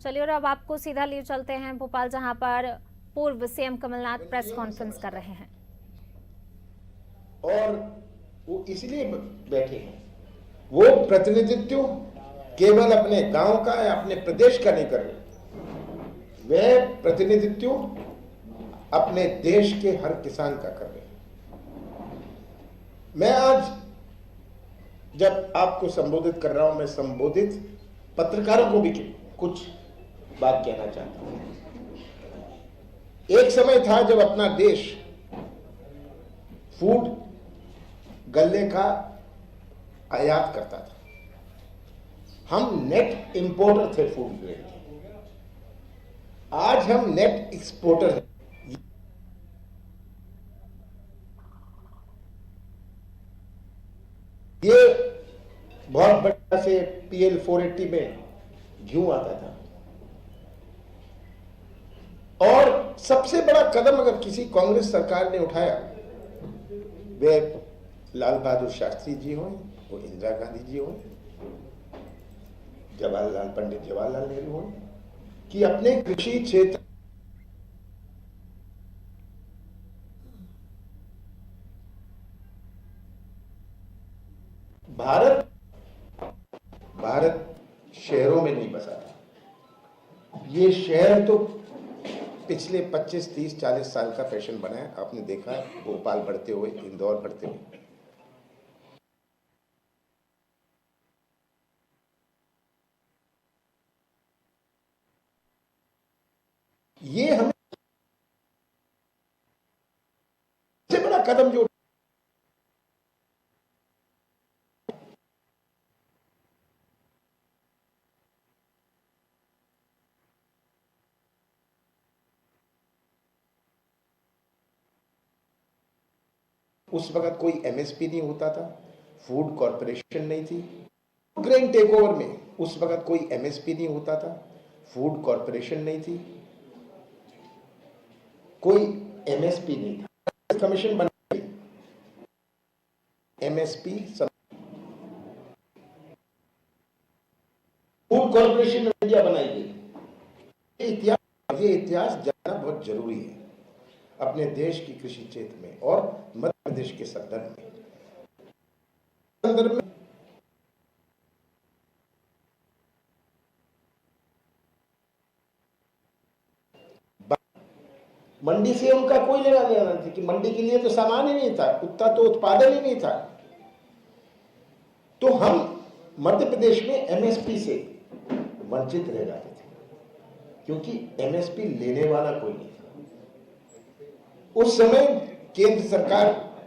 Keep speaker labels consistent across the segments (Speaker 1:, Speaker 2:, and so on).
Speaker 1: चलिए और अब आपको सीधा लिए चलते हैं भोपाल, जहां पर पूर्व सीएम कमलनाथ प्रेस कॉन्फ्रेंस कर रहे हैं।
Speaker 2: और वो इसलिए बैठे हैं, वो प्रतिनिधित्व केवल अपने गांव का या अपने प्रदेश का नहीं कर रहे, वह प्रतिनिधित्व अपने देश के हर किसान का कर रहे हैं। मैं आज जब आपको संबोधित कर रहा हूं, मैं संबोधित पत्रकारों को भी कुछ बात कहना चाहता हूं। एक समय था जब अपना देश फूड गल्ले का आयात करता था, हम नेट इंपोर्टर थे फूड ग्रेड के। आज हम नेट एक्सपोर्टर हैं। ये बहुत बढ़िया से PL 480 में घी आता था, और सबसे बड़ा कदम अगर किसी कांग्रेस सरकार ने उठाया, वे लाल बहादुर शास्त्री जी हों, वो इंदिरा गांधी जी हों, पंडित जवाहरलाल नेहरू हों, कि अपने कृषि क्षेत्र भारत शहरों में नहीं बसा था। ये शहर तो पिछले 25, 30, 40 साल का फैशन बना है। आपने देखा है भोपाल बढ़ते हुए, इंदौर बढ़ते हुए। ये हमें सबसे बड़ा कदम जो उस वक्त कोई MSP नहीं होता था, फूड कॉरपोरेशन नहीं थी। ग्रेन टेक ओवर में उस वक्त कोई MSP नहीं होता था, फूड कॉरपोरेशन नहीं थी, कोई MSP नहीं था। कमीशन बनाई, MSP food corporation of India बनाई गई। ये इतिहास जानना बहुत जरूरी है अपने देश की कृषि क्षेत्र में और मध्य प्रदेश के संदर्भ में। मंडी से उनका कोई लेना देना नहीं था, कि मंडी के लिए तो सामान ही नहीं था, उतना तो उत्पादन ही नहीं था। तो हम मध्य प्रदेश में MSP से वंचित रह जाते थे, क्योंकि MSP लेने वाला कोई नहीं था। उस समय केंद्र सरकार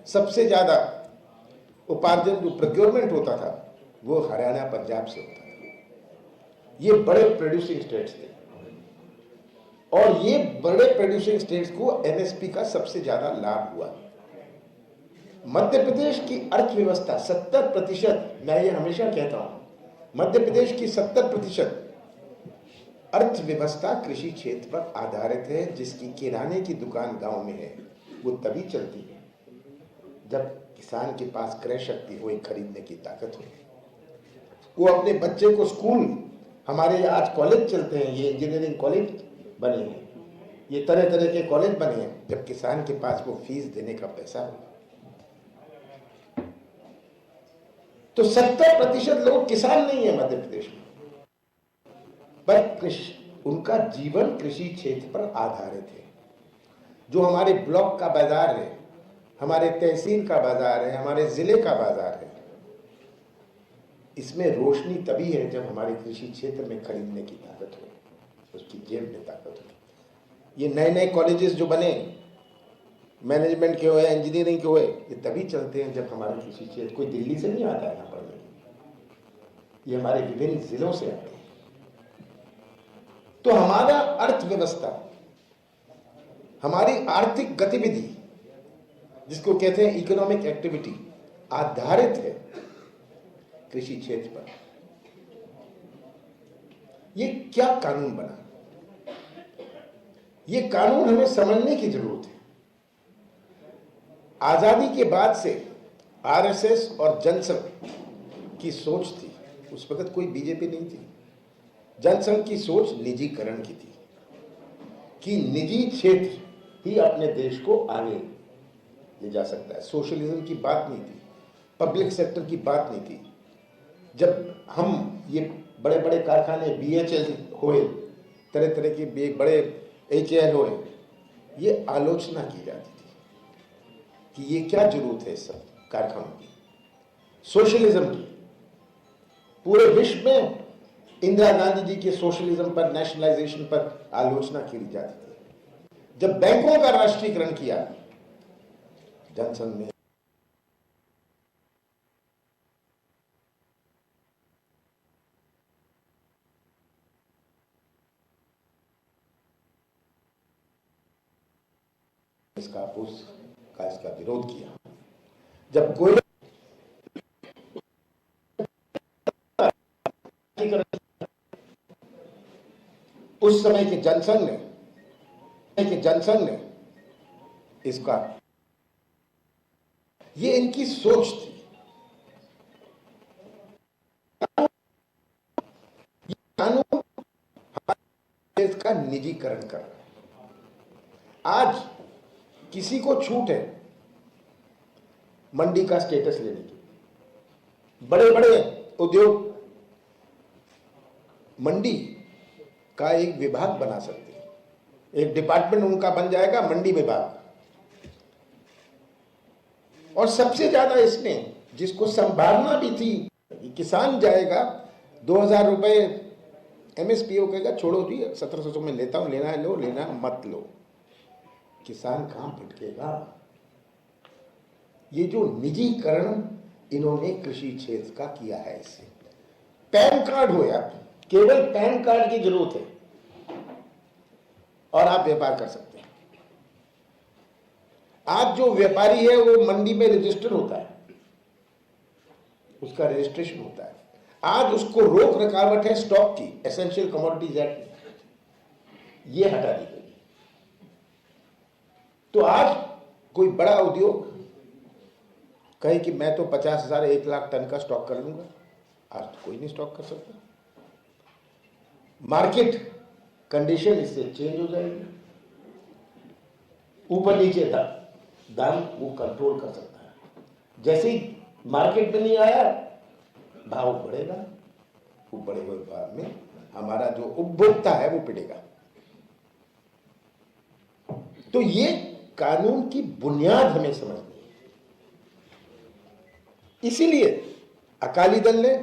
Speaker 2: सबसे ज्यादा उपार्जन जो प्रोक्योरमेंट होता था वो हरियाणा, पंजाब से होता था। ये बड़े प्रोड्यूसिंग स्टेट्स थे, और ये बड़े प्रोड्यूसिंग स्टेट्स को MSP का सबसे ज्यादा लाभ हुआ। मध्य प्रदेश की अर्थव्यवस्था 70%, मैं ये हमेशा कहता हूं, मध्य प्रदेश की 70% अर्थव्यवस्था कृषि क्षेत्र पर आधारित है। जिसकी किराने की दुकान गांव में है, वो तभी चलती है जब किसान के पास क्रय शक्ति हो, खरीदने की ताकत हो। वो अपने बच्चे को स्कूल, हमारे आज कॉलेज चलते हैं, ये इंजीनियरिंग कॉलेज बने हैं, ये तरह तरह के कॉलेज बने हैं, जब किसान के पास वो फीस देने का पैसा हो। तो 70% लोग किसान नहीं है मध्य प्रदेश में, पर उनका जीवन कृषि क्षेत्र पर आधारित है। जो हमारे ब्लॉक का बाजार है, हमारे तहसील का बाजार है, हमारे जिले का बाजार है, इसमें रोशनी तभी है जब हमारे कृषि क्षेत्र में खरीदने की ताकत हो, उसकी जेब में ताकत हो। ये नए नए कॉलेजेस जो बने, मैनेजमेंट के हुए, इंजीनियरिंग के हुए, ये तभी चलते हैं जब हमारे कृषि क्षेत्र, कोई दिल्ली से नहीं आता है यहाँ पढ़ने, ये हमारे विभिन्न जिलों से आते हैं। तो हमारा अर्थव्यवस्था, हमारी आर्थिक गतिविधि, जिसको कहते हैं इकोनॉमिक एक्टिविटी, आधारित है कृषि क्षेत्र पर। ये क्या कानून बना, ये कानून हमें समझने की जरूरत है। आजादी के बाद से RSS और जनसंघ की सोच थी, उस वक्त कोई BJP नहीं थी, जनसंघ की सोच निजीकरण की थी कि निजी क्षेत्र ही अपने देश को आगे ले जा सकता है। सोशलिज्म की बात नहीं थी, पब्लिक सेक्टर की बात नहीं थी। जब हम ये बड़े बड़े कारखाने BHEL हुए, तरह तरह के बड़े HAL हुए, ये आलोचना की जाती थी कि ये क्या जरूरत है इस सब कारखानों की, सोशलिज्म की। पूरे विश्व में इंदिरा गांधी जी के सोशलिज्म पर, नेशनलाइजेशन पर आलोचना की जाती थी। जब बैंकों का राष्ट्रीयकरण किया जनसंघ ने, इसका विरोध किया। जब कोयला उस समय के जनसंघ ने इसका, ये इनकी सोच थी। ये कानून देश का निजीकरण कर रहा है। आज किसी को छूट है मंडी का स्टेटस लेने की। बड़े बड़े उद्योग मंडी का एक विभाग बना सकते हैं, एक डिपार्टमेंट उनका बन जाएगा, मंडी विभाग। और सबसे ज्यादा इसमें जिसको संभालना भी थी, किसान जाएगा 2000 रुपए MSP हो, कहेगा छोड़ो जी 1700 में लेता हूं, लेना है लो, लेना मत लो। किसान कहां भटकेगा? ये जो निजीकरण इन्होंने कृषि क्षेत्र का किया है, इससे पैन कार्ड हो यार, केवल पैन कार्ड की जरूरत है और आप व्यापार कर सकते हैं। आज जो व्यापारी है वो मंडी में रजिस्टर होता है, उसका रजिस्ट्रेशन होता है। आज उसको रोक रखावट है स्टॉक की, एसेंशियल कमोडिटीज एक्ट, ये हटा दी गई। तो आज कोई बड़ा उद्योग कहे कि मैं तो 50,000 1 लाख टन का स्टॉक कर लूंगा, आज तो कोई नहीं स्टॉक कर सकता। मार्केट कंडीशन इससे चेंज हो जाएगी, ऊपर नीचे दाम वो कंट्रोल कर सकता है। जैसे ही मार्केट में नहीं आया, भाव बढ़ेगा, वो बढ़े हुए भाव में हमारा जो उपभोक्ता है वो पिटेगा। तो ये कानून की बुनियाद हमें समझनी है। इसीलिए अकाली दल ने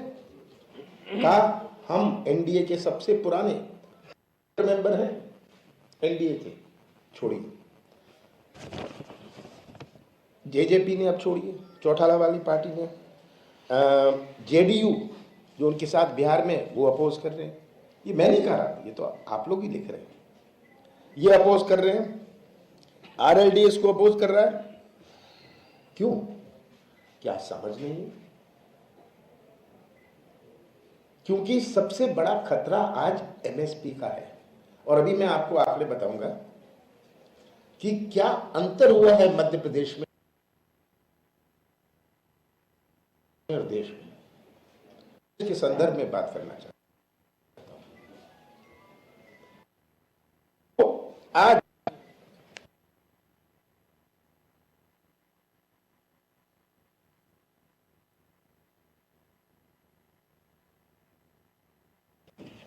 Speaker 2: कहा हम NDA के सबसे पुराने मेंबर हैं, NDA के छोड़िए, JJP ने अब छोड़िए, चौटाला वाली पार्टी ने, JDU जो उनके साथ बिहार में, वो अपोज कर रहे हैं। ये मैं नहीं कह रहा, ये तो आप लोग ही लिख रहे हैं। ये अपोज कर रहे हैं, RLDS को अपोज कर रहा है। क्यों? क्या समझ नहीं है? क्योंकि सबसे बड़ा खतरा आज MSP का है। और अभी मैं आपको आंकड़े बताऊंगा कि क्या अंतर हुआ है मध्य प्रदेश में और देश में, इसके संदर्भ में बात करना चाहता हूं। तो आज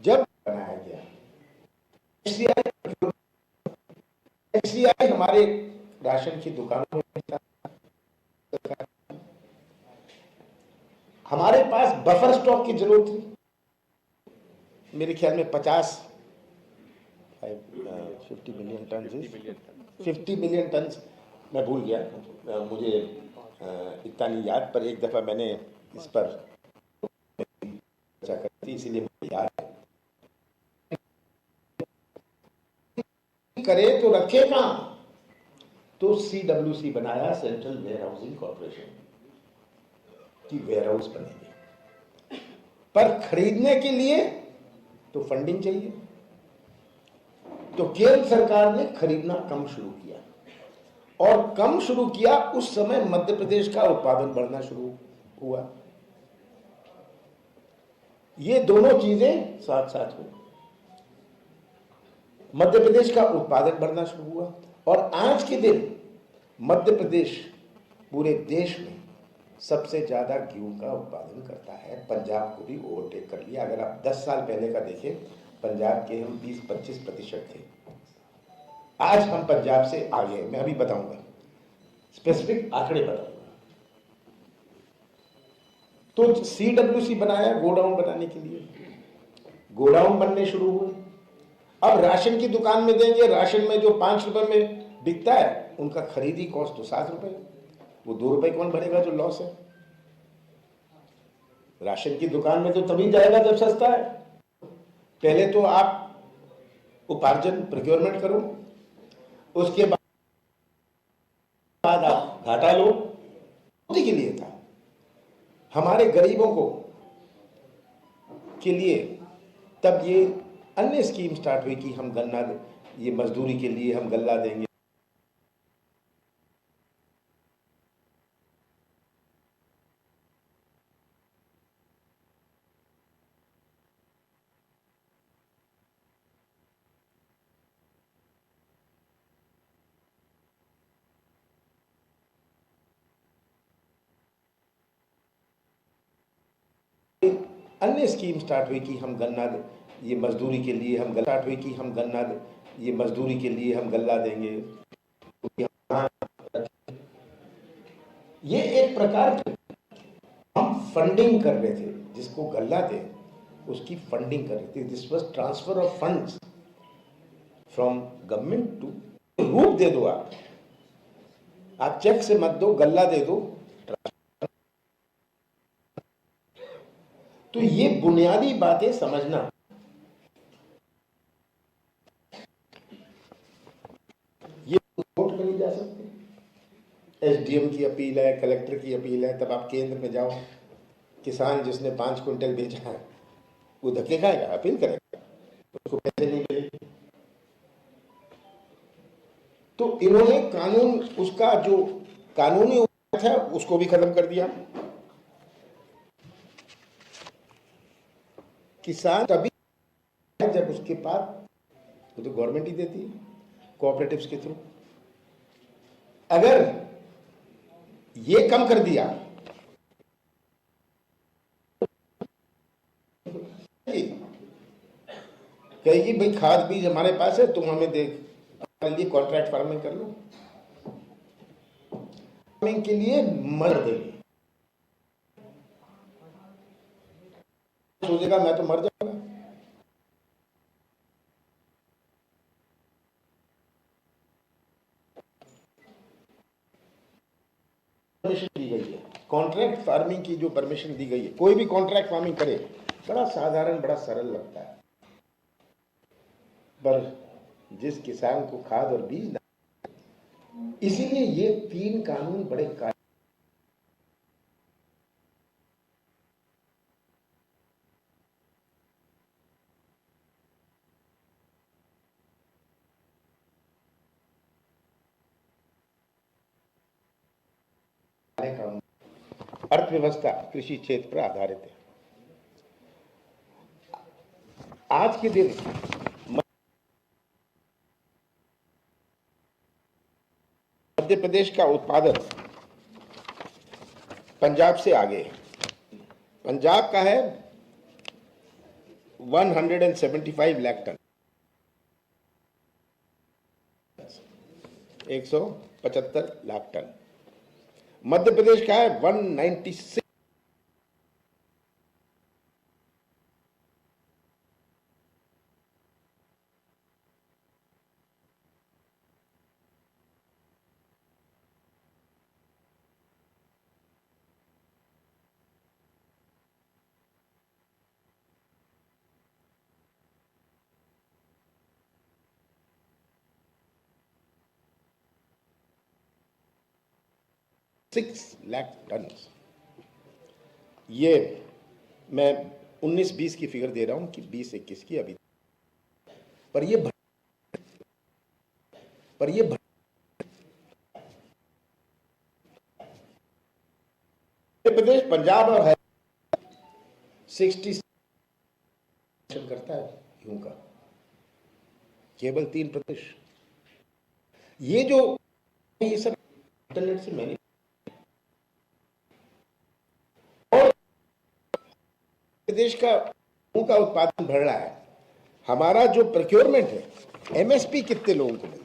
Speaker 2: जब बनाया गया HCI हमारे राशन की दुकानों में, हमारे पास बफर स्टॉक की जरूरत थी। मेरे ख्याल में 50 मिलियन टन, 50 मिलियन टन, मैं भूल गया, मुझे इतना नहीं याद, पर एक दफा मैंने इस पर चर्चा की थी, इसीलिए मुझे याद है। करे तो रखे कहां? तो CWC बनाया, सेंट्रल वेयर हाउसिंग कॉर्पोरेशन की वेयर हाउस बनेगी। पर खरीदने के लिए तो फंडिंग चाहिए, तो केंद्र सरकार ने खरीदना कम शुरू किया, और कम शुरू किया उस समय मध्य प्रदेश का उत्पादन बढ़ना शुरू हुआ। ये दोनों चीजें साथ साथ हुई। मध्य प्रदेश का उत्पादन बढ़ना शुरू हुआ और आज के दिन मध्य प्रदेश पूरे देश में सबसे ज्यादा गेहूं का उत्पादन करता है। पंजाब को भी ओवरटेक कर लिया। अगर आप 10 साल पहले का देखें, पंजाब के हम 20-25% थे। आज हम पंजाब से आगे हैं। मैं अभी बताऊंगा, स्पेसिफिक आंकड़े बताऊंगा। तो CWC बनाया गोडाउन बनाने के लिए, गोडाउन बनने शुरू हुए। अब राशन की दुकान में देंगे, राशन में जो 5 रुपए में बिकता है उनका खरीदी कॉस्ट तो 7 रुपए, वो 2 रुपए कौन भरेगा जो लॉस है। राशन की दुकान में तो तभी जाएगा जब सस्ता है। पहले तो आप उपार्जन प्रोक्योरमेंट करो, उसके बाद आप घाटा लो। के लिए था हमारे गरीबों को के लिए। तब ये अन्य स्कीम स्टार्ट हुई कि हम गन्ना, ये मजदूरी के लिए हम गल्ला देंगे। अन्य स्कीम स्टार्ट हुई कि हम गन्ना, ये मजदूरी के लिए हम स्टार्ट हुई कि हम गन्ना, ये मजदूरी के लिए हम गल्ला देंगे। ये एक प्रकार की हम फंडिंग कर रहे थे, जिसको गल्ला दे उसकी फंडिंग कर रहे थे। This was transfer of funds from government to. रूप दे दो, आप चेक से मत दो, गल्ला दे दो। तो ये बुनियादी बातें समझना। ये वोट नहीं जा सकते। SDM की अपील है, कलेक्टर की अपील है, तब आप केंद्र में जाओ। किसान जिसने 5 क्विंटल बेचा है वो धक्के खाएगा, अपील करेगा, उसको पैसे नहीं मिलेंगे। तो इन्होंने कानून, उसका जो कानूनी था उसको भी खत्म कर दिया। किसान तभी जब उसके पास, वो तो गवर्नमेंट ही देती है कोऑपरेटिव्स के थ्रू। अगर ये कम कर दिया, कहेगी भाई खाद बीज हमारे पास है, तुम हमें दे, हमारे लिए कॉन्ट्रैक्ट फार्मिंग कर लो। फार्मिंग के लिए मर देगी, सोचेगा मैं तो मर जाऊंगा। परमिशन दी गई है, कॉन्ट्रैक्ट फार्मिंग की जो परमिशन दी गई है, कोई भी कॉन्ट्रैक्ट फार्मिंग करे, बड़ा साधारण, बड़ा सरल लगता है, पर जिस किसान को खाद और बीज ना, इसीलिए ये 3 कानून बड़े कानून। अर्थव्यवस्था कृषि क्षेत्र पर आधारित है। आज के दिन मध्य प्रदेश का उत्पादन पंजाब से आगे है। पंजाब का है 175 लाख टन, 175 लाख टन। मध्य प्रदेश का है 196। लाख टन। ये मैं 19-20 की फिगर दे रहा हूं कि 20-21 की अभी, पर ये मध्य प्रदेश, पंजाब और 60 गेहूं का, केवल 3%। ये जो ये सब इंटरनेट से मैंने और प्रदेश का गेहूं का उत्पादन बढ़ रहा है, हमारा जो प्रोक्योरमेंट है, एमएसपी कितने लोगों को मिले?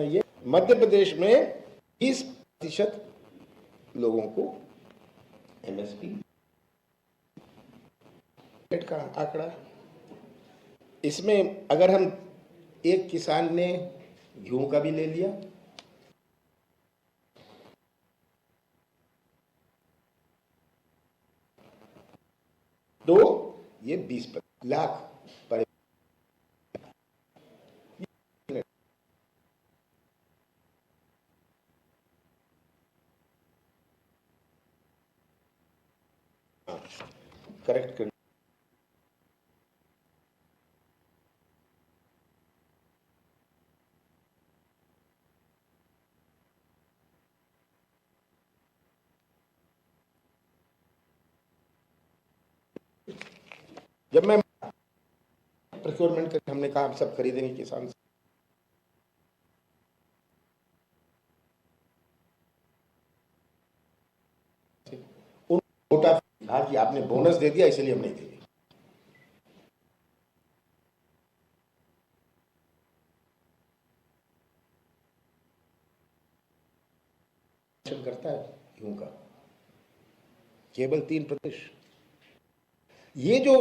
Speaker 2: ये मध्य प्रदेश में 20% लोगों को एमएसपी का आंकड़ा। इसमें अगर हम एक किसान ने गेहूं का भी ले लिया तो ये 20 लाख पड़े। करेक्ट कर जब मैं प्रोक्योरमेंट करके हमने कहा हम सब खरीदेंगे किसान से, उन कोटा कहा कि आपने बोनस दे दिया इसलिए हम नहीं देंगे। करता है गेहूं का केवल 3%। ये जो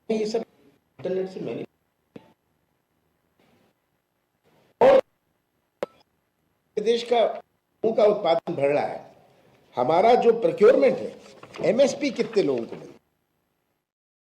Speaker 2: ये सब इंटरनेट से मैंने और प्रदेश का गेहूं का उत्पादन बढ़ रहा है, हमारा जो प्रोक्योरमेंट है, एमएसपी कितने लोगों को मिले?